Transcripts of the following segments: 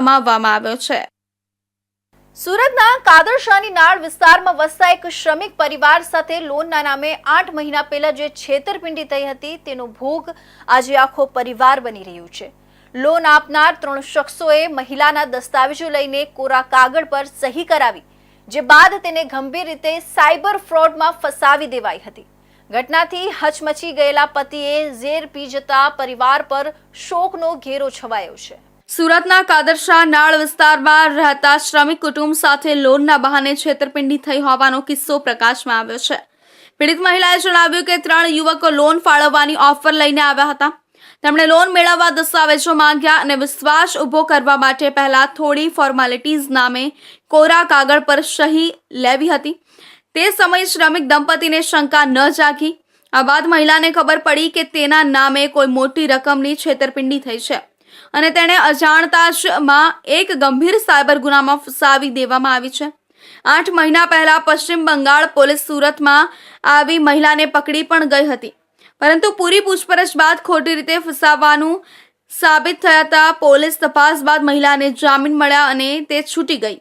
સમાવવામાં આવ્યો છે। સુરતના કાદરશાહની નાળ વિસ્તારમાં વસતા એક શ્રમિક પરિવાર સાથે લોનના નામે 8 મહિના પહેલા જે છેતરપિંડી થઈ હતી તેનો ભોગ આજે આખો પરિવાર બની રહ્યું છે। લોન આપનાર 3 શખ્સોએ મહિલાના દસ્તાવેજો લઈને કોરા કાગળ પર સહી કરાવી, જે બાદ તેને ગંભીર રીતે સાયબર ફ્રોડમાં ફસાવી દેવાઈ હતી। ઘટનાથી હચમચી ગયેલા પતિએ ઝેર પી જતા પરિવાર પર શોકનો ઘેરો છવાયો છે। સુરતના કાદરશાહ નાળ વિસ્તારમાં રહેતા શ્રમિક કુટુંબ સાથે લોનના બહાને છેતરપિંડી થઈ હોવાનો કિસ્સો પ્રકાશમાં આવ્યો છે। પીડિત મહિલાએ જણાવ્યું કે 3 યુવકો લોન ફાળવવાની ઓફર લઈને આવ્યા હતા। તેમણે લોન મેળવવા દસ્તાવેજો માંગ્યા અને વિશ્વાસ ઊભો કરવા માટે પહેલા થોડી ફોર્માલિટીઝ નામે કોરા કાગળ પર સહી લેવી હતી। તે સમયે શ્રમિક દંપતીને શંકા ન જાગી। આ બાદ મહિલાને ખબર પડી કે તેના નામે કોઈ મોટી રકમની છેતરપિંડી થઈ છે અને તેણે અજાણતા જ એક ગંભીર સાયબર ગુનામાં ફસાવી દેવામાં આવી છે। 8 મહિના પહેલા પશ્ચિમ બંગાળ પોલીસ સુરતમાં આવી મહિલાને પકડી પણ ગઈ હતી, પરંતુ પૂરી પૂછપરછ બાદ ખોટી રીતે ફસાવવાનું સાબિત થતા પોલીસ તપાસ બાદ મહિલાને જામીન મળ્યા અને તે છૂટી ગઈ।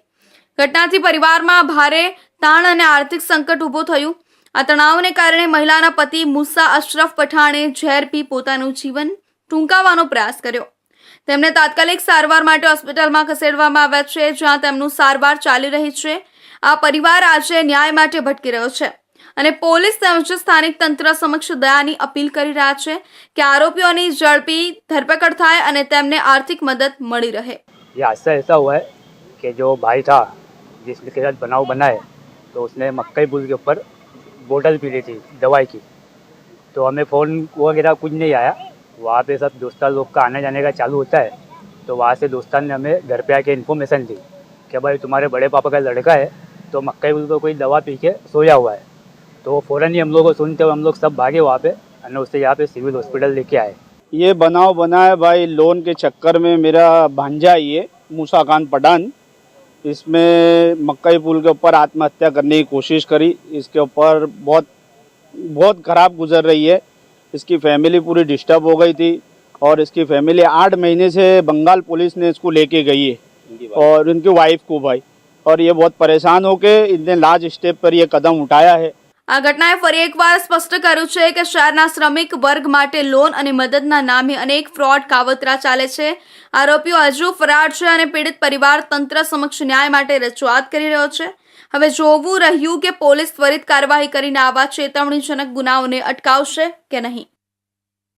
ઘટનાથી પરિવારમાં ભારે તાણ અને આર્થિક સંકટ ઊભું થયું। આ તણાવને કારણે મહિલાના પતિ મુસા અશરફ પઠાણે ઝેર પી પોતાનું જીવન ટૂંકાવવાનો પ્રયાસ કર્યો। તેમને તાત્કાલિક સારવાર માટે હોસ્પિટલમાં ખસેડવામાં આવ્યા છે, જ્યાં તેમનું સારવાર ચાલી રહી છે। આ પરિવાર આજે ન્યાય માટે ભટકી રહ્યો છે અને પોલીસ તેમજ સ્થાનિક તંત્ર સમક્ષ દયાની અપીલ કરી રહ્યા છે કે આરોપીઓની ઝડપી ધરપકડ થાય અને તેમને આર્થિક મદદ મળી રહે। ये हादसा ऐसा हुआ है कि जो भाई था जिसके साथ बनाव बना है, तो उसने मक्कई पुल के ऊपर बोतल पी ली थी दवाई की। तो हमें फ़ोन वगैरह कुछ नहीं आया। वहाँ पे सब दोस्तार लोग का आने जाने का चालू होता है, तो वहाँ से दोस्तार ने हमें घर पे आके इन्फॉर्मेशन दी कि भाई तुम्हारे बड़े पापा का लड़का है तो मक्कई पुल पर कोई दवा पी के सोया हुआ है। तो फ़ौरन ही हम लोग को सुनते हुए हम लोग सब भागे वहाँ पे और उससे यहाँ पे सिविल हॉस्पिटल लेके आए। ये बनाव बना है भाई लोन के चक्कर में। मेरा भांजा ये मूसा खान पठान, इसमें मक्कई पुल के ऊपर आत्महत्या करने की कोशिश करी। इसके ऊपर बहुत ख़राब गुजर रही है। इसकी फैमिली पूरी डिस्टर्ब हो गई थी और इसकी फैमिली 8 महीने से बंगाल पुलिस ने इसको लेके गई है और इनकी वाइफ को भाई, और ये बहुत परेशान होके इतने लार्ज स्टेप पर ये कदम उठाया है। આ ઘટનાએ ફરી એકવાર સ્પષ્ટ કર્યું છે કે શહેરના શ્રમિક વર્ગ માટે લોન અને મદદના નામે અનેક ફ્રોડ કાવતરા ચાલે છે। આરોપીઓ હજુ ફરાર છે અને પીડિત પરિવાર તંત્ર સમક્ષ ન્યાય માટે રજૂઆત કરી રહ્યો છે। હવે જોવું રહ્યું કે પોલીસ ત્વરિત કાર્યવાહી કરીને આવા ચેતવણીજનક ગુનાઓને અટકાવશે કે નહીં।